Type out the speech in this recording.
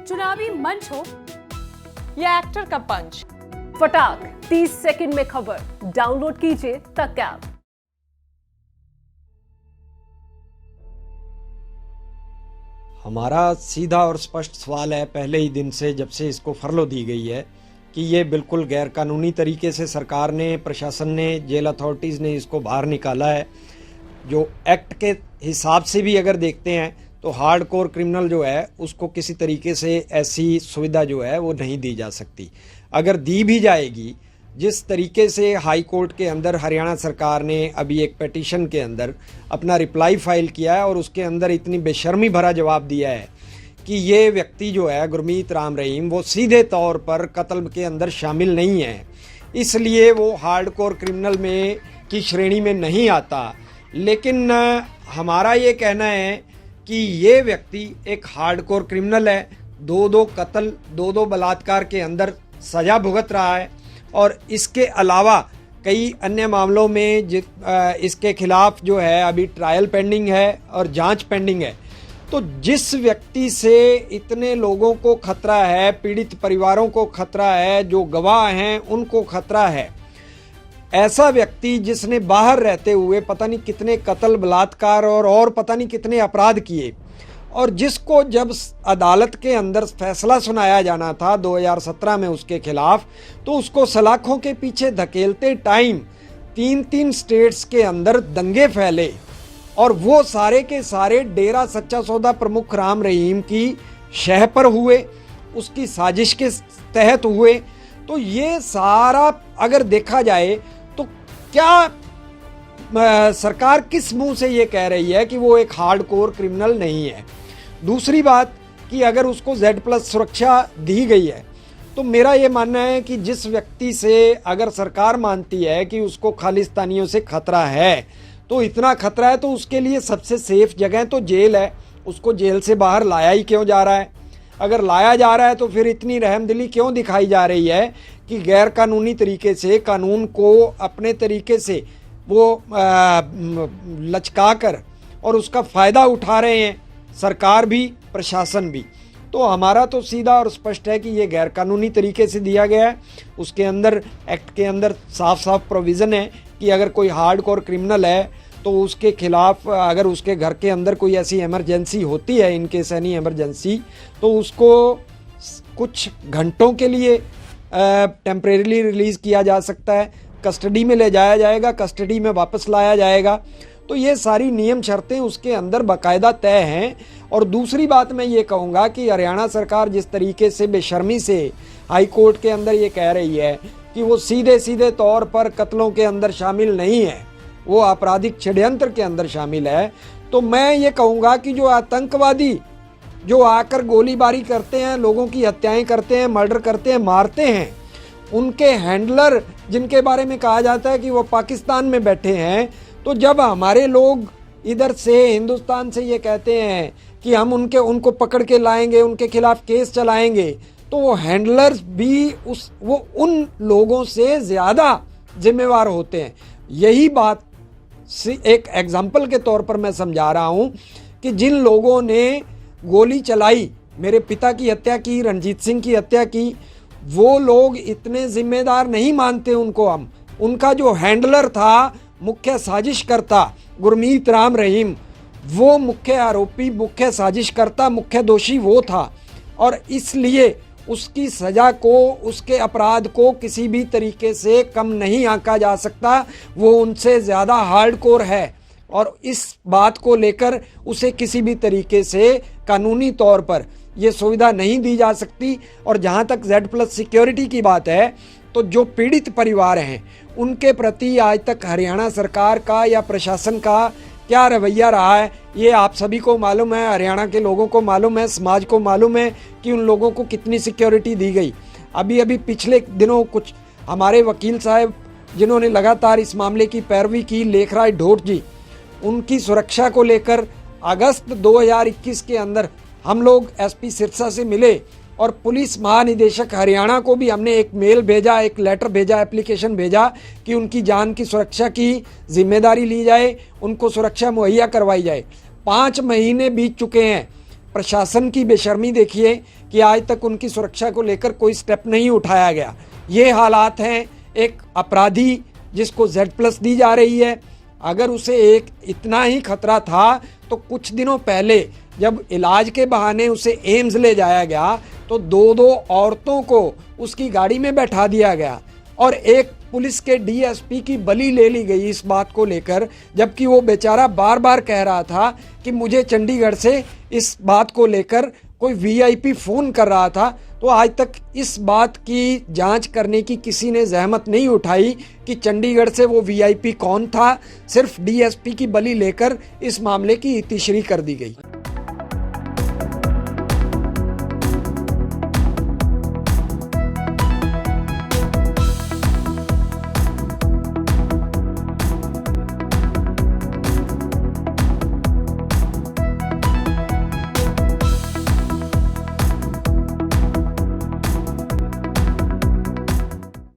चुनावी मंच हो या एक्टर का पंच, फटाक 30 सेकंड में खबर डाउनलोड कीजिए तक ऐप। हमारा सीधा और स्पष्ट सवाल है पहले ही दिन से, जब से इसको फरलो दी गई है, कि ये बिल्कुल गैरकानूनी तरीके से सरकार ने, प्रशासन ने, जेल अथॉरिटीज़ ने इसको बाहर निकाला है। जो एक्ट के हिसाब से भी अगर देखते हैं तो हार्ड कोर क्रिमिनल जो है उसको किसी तरीके से ऐसी सुविधा जो है वो नहीं दी जा सकती। अगर दी भी जाएगी, जिस तरीके से हाई कोर्ट के अंदर हरियाणा सरकार ने अभी एक पिटीशन के अंदर अपना रिप्लाई फाइल किया है और उसके अंदर इतनी बेशर्मी भरा जवाब दिया है कि ये व्यक्ति जो है गुरमीत राम रहीम, वो सीधे तौर पर कत्ल के अंदर शामिल नहीं है, इसलिए वो हार्डकोर क्रिमिनल में की श्रेणी में नहीं आता। लेकिन हमारा ये कहना है कि ये व्यक्ति एक हार्डकोर क्रिमिनल है, दो कत्ल, दो बलात्कार के अंदर सज़ा भुगत रहा है और इसके अलावा कई अन्य मामलों में इसके खिलाफ जो है अभी ट्रायल पेंडिंग है और जांच पेंडिंग है। तो जिस व्यक्ति से इतने लोगों को खतरा है, पीड़ित परिवारों को खतरा है, जो गवाह हैं उनको खतरा है, ऐसा व्यक्ति जिसने बाहर रहते हुए पता नहीं कितने कत्ल, बलात्कार और पता नहीं कितने अपराध किए, और जिसको जब अदालत के अंदर फैसला सुनाया जाना था 2017 में उसके खिलाफ, तो उसको सलाखों के पीछे धकेलते टाइम 3 स्टेट्स के अंदर दंगे फैले और वो सारे के सारे डेरा सच्चा सौदा प्रमुख राम रहीम की शह पर हुए, उसकी साजिश के तहत हुए। तो ये सारा अगर देखा जाए तो क्या सरकार किस मुंह से ये कह रही है कि वो एक हार्डकोर क्रिमिनल नहीं है। दूसरी बात कि अगर उसको Z+ सुरक्षा दी गई है, तो मेरा ये मानना है कि जिस व्यक्ति से अगर सरकार मानती है कि उसको खालिस्तानियों से खतरा है, तो इतना खतरा है तो उसके लिए सबसे सेफ जगह तो जेल है। उसको जेल से बाहर लाया ही क्यों जा रहा है? अगर लाया जा रहा है तो फिर इतनी रहमदिली क्यों दिखाई जा रही है कि गैर कानूनी तरीके से कानून को अपने तरीके से वो लचका कर और उसका फ़ायदा उठा रहे हैं, सरकार भी, प्रशासन भी। तो हमारा तो सीधा और स्पष्ट है कि ये गैर कानूनी तरीके से दिया गया है। उसके अंदर, एक्ट के अंदर साफ साफ प्रोविज़न है कि अगर कोई हार्डकोर क्रिमिनल है तो उसके खिलाफ, अगर उसके घर के अंदर कोई ऐसी इमरजेंसी होती है, इनकेस एनी इमरजेंसी, तो उसको कुछ घंटों के लिए टेम्परेरीली रिलीज़ किया जा सकता है, कस्टडी में ले जाया जाएगा, कस्टडी में वापस लाया जाएगा। तो ये सारी नियम शर्तें उसके अंदर बाकायदा तय हैं। और दूसरी बात मैं ये कहूँगा कि हरियाणा सरकार जिस तरीके से बेशर्मी से हाई कोर्ट के अंदर ये कह रही है कि वो सीधे तौर पर कत्लों के अंदर शामिल नहीं है, वो आपराधिक षड्यंत्र के अंदर शामिल है, तो मैं ये कहूँगा कि जो आतंकवादी जो आकर गोलीबारी करते हैं, लोगों की हत्याएं करते हैं, मर्डर करते हैं, मारते हैं, उनके हैंडलर जिनके बारे में कहा जाता है कि वो पाकिस्तान में बैठे हैं, तो जब हमारे लोग इधर से हिंदुस्तान से ये कहते हैं कि हम उनको पकड़ के लाएंगे, उनके खिलाफ केस चलाएंगे, तो वो हैंडलर्स भी वो उन लोगों से ज़्यादा जिम्मेवार होते हैं। यही बात एक एग्जाम्पल के तौर पर मैं समझा रहा हूँ कि जिन लोगों ने गोली चलाई, मेरे पिता की हत्या की, रणजीत सिंह की हत्या की, वो लोग इतने जिम्मेदार नहीं मानते उनको हम। उनका जो हैंडलर था, मुख्य साजिशकर्ता गुरमीत राम रहीम, वो मुख्य आरोपी, मुख्य साजिशकर्ता, मुख्य दोषी वो था, और इसलिए उसकी सज़ा को, उसके अपराध को किसी भी तरीके से कम नहीं आंका जा सकता। वो उनसे ज़्यादा हार्डकोर है और इस बात को लेकर उसे किसी भी तरीके से कानूनी तौर पर ये सुविधा नहीं दी जा सकती। और जहाँ तक Z+ सिक्योरिटी की बात है, तो जो पीड़ित परिवार हैं उनके प्रति आज तक हरियाणा सरकार का या प्रशासन का क्या रवैया रहा है, ये आप सभी को मालूम है, हरियाणा के लोगों को मालूम है, समाज को मालूम है कि उन लोगों को कितनी सिक्योरिटी दी गई। अभी पिछले दिनों कुछ हमारे वकील साहब जिन्होंने लगातार इस मामले की पैरवी की, लेखराज ढोट जी, उनकी सुरक्षा को लेकर अगस्त 2021 के अंदर हम लोग SP सिरसा से मिले और पुलिस महानिदेशक हरियाणा को भी हमने एक मेल भेजा, एक लेटर भेजा, एप्लीकेशन भेजा कि उनकी जान की सुरक्षा की जिम्मेदारी ली जाए, उनको सुरक्षा मुहैया करवाई जाए। 5 महीने बीत चुके हैं, प्रशासन की बेशर्मी देखिए कि आज तक उनकी सुरक्षा को लेकर कोई स्टेप नहीं उठाया गया। ये हालात हैं एक अपराधी जिसको Z+ दी जा रही है। अगर उसे एक इतना ही खतरा था तो कुछ दिनों पहले जब इलाज के बहाने उसे एम्स ले जाया गया तो दो औरतों को उसकी गाड़ी में बैठा दिया गया और एक पुलिस के DSP की बलि ले ली गई इस बात को लेकर, जबकि वो बेचारा बार बार कह रहा था कि मुझे चंडीगढ़ से इस बात को लेकर कोई VIP फ़ोन कर रहा था। तो आज तक इस बात की जांच करने की किसी ने जहमत नहीं उठाई कि चंडीगढ़ से वो VIP कौन था। सिर्फ DSP की बलि लेकर इस मामले की इतिश्री कर दी गई।